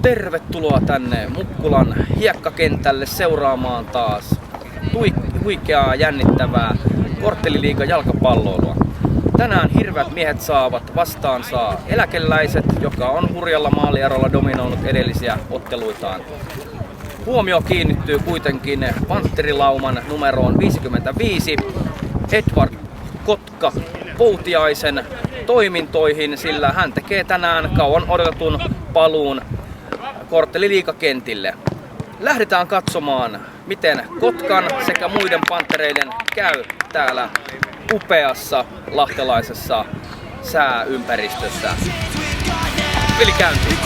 Tervetuloa tänne Mukkulan hiekkakentälle seuraamaan taas huikeaa jännittävää kortteliliigan jalkapalloilua. Tänään Hirveät miehet saavat vastaansa Eläkeläiset, joka on hurjalla maalierolla dominoinut edellisiä otteluitaan. Huomio kiinnittyy kuitenkin Pantterilauman numeroon 55 Edward Kotka Poutiaisen toimintoihin, sillä hän tekee tänään kauan odotetun paluun kortteliliigakentille. Lähdetään katsomaan, miten Kotkan sekä muiden panttereiden käy täällä upeassa lahtelaisessa sääympäristössä. Peli käyntiin!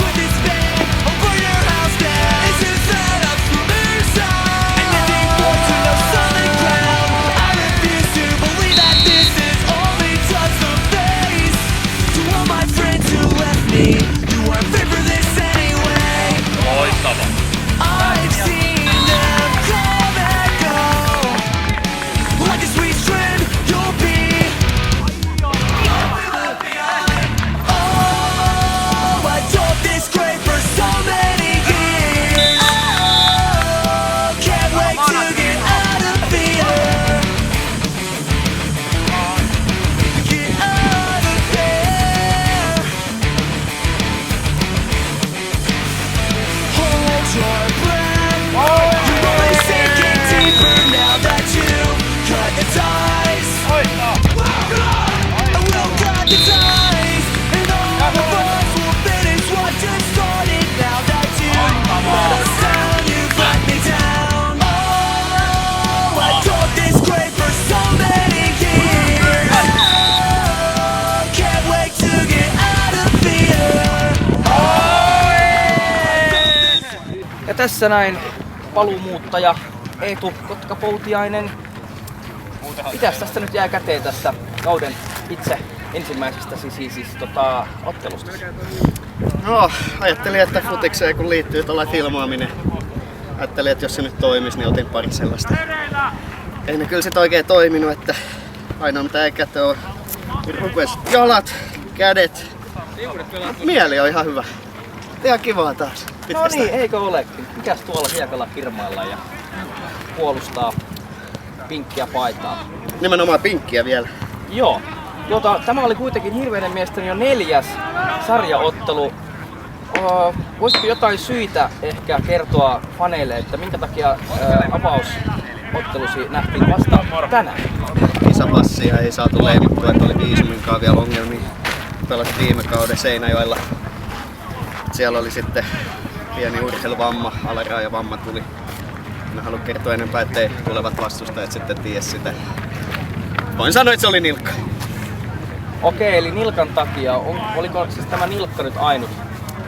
Ja tässä näin paluumuuttaja Eetu Kotka Poutiainen. Mitäs tästä nyt jää käteen tästä kauden itse ensimmäisestä ottelusta? No, ajattelin, että futikseen kun liittyy tuollainen filmaaminen, ajattelin, että jos se nyt toimisi, niin otin pari sellaista. Ei ne kyllä sit oikein toiminut, että ainoa mitä ei käteen on rupes jalat, kädet. Mieli on ihan hyvä. Ihan kivaa taas. No niin, eikö olekin? Mikäs tuolla hiekalla kirmailla ja puolustaa pinkkiä paitaa? Nimenomaan pinkkiä vielä. Joo. Tämä oli kuitenkin Hirveiden miesten jo 4. sarjaottelu. Voisitko jotain syitä ehkä kertoa faneille, että minkä takia avausottelusi nähtiin vasta tänään? Kisapassia ei saatu leivittua, että oli viisuminkaan vielä ongelmia. Pelasin viime kauden Seinäjoella. Siellä oli sitten pieni urheiluvamma, alaraajavamma tuli. En halua kertoa enempää, ettei tulevat vastustajat sitten tiedä sitä. Voin sanoa, että se oli nilkka. Okei, eli nilkan takia. Oliko siis tämä nilkka nyt ainut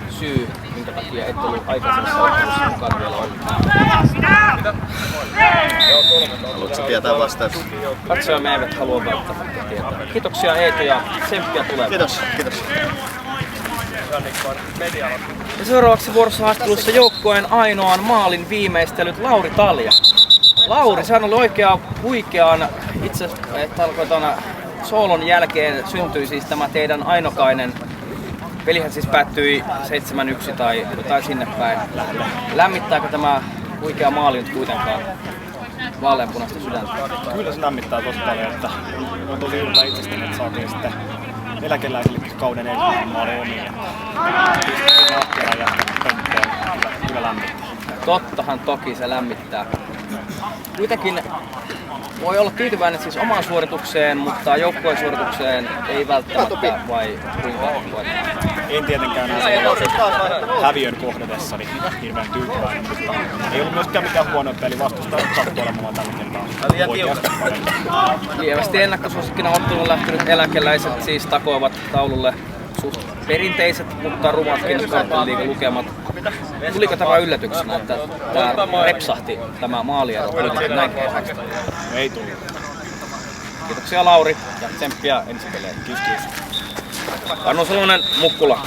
syy, minkä takia et ollut aikaisemmassa ottelussa mukaan vielä ollut? Haluatko tietää vastaus? Katsojamme eivät halua välttämättä tietää. Kiitoksia Eetu ja tsemppiä tulevaan. Kiitos. Ja seuraavaksi vuorossa haastattelussa joukkueen ainoan maalin viimeistelyt Lauri Talja. Lauri, sehän oli oikea huikean, itse tarkoitan soolon jälkeen syntyi siis tämä teidän ainokainen. Pelihän siis päättyi 7-1 tai jotain sinne päin. Lämmittääkö tämä huikea maali nyt kuitenkaan vaaleanpunaista sydäntä? Kyllä se lämmittää tosi paljon, että on tosi ylpeä itsestäni, että saatiin sitten Eläkeläisille kauden ensimmäinen maali omiin. Kyllä lämmittää. Tottahan toki se lämmittää. Kuitenkin voi olla tyytyväinen siis omaan suoritukseen, mutta joukkueen suoritukseen ei välttämättä, vai kuinka? En tietenkään häviön kohdatessa niin hirveän tyytyväinen, mutta ei ollut myöskään mikään huono peli vastustajan kattoilla mulla tällä kertaa oikeasti paremmin. Lievästi ennakkosuosikkina otteluun lähtenyt Eläkeläiset siis takoivat taululle suht perinteiset, mutta rumatkin kortteliliigan lukemat. Tuliko tämä yllätyksenä, että tämä repsahti tämä maaliero kuitenkin näin kohdasta? Ei tullut. Kiitoksia Lauri ja tsemppiä ensi peleihin. Kiitos. Arno Salonen, Mukkula.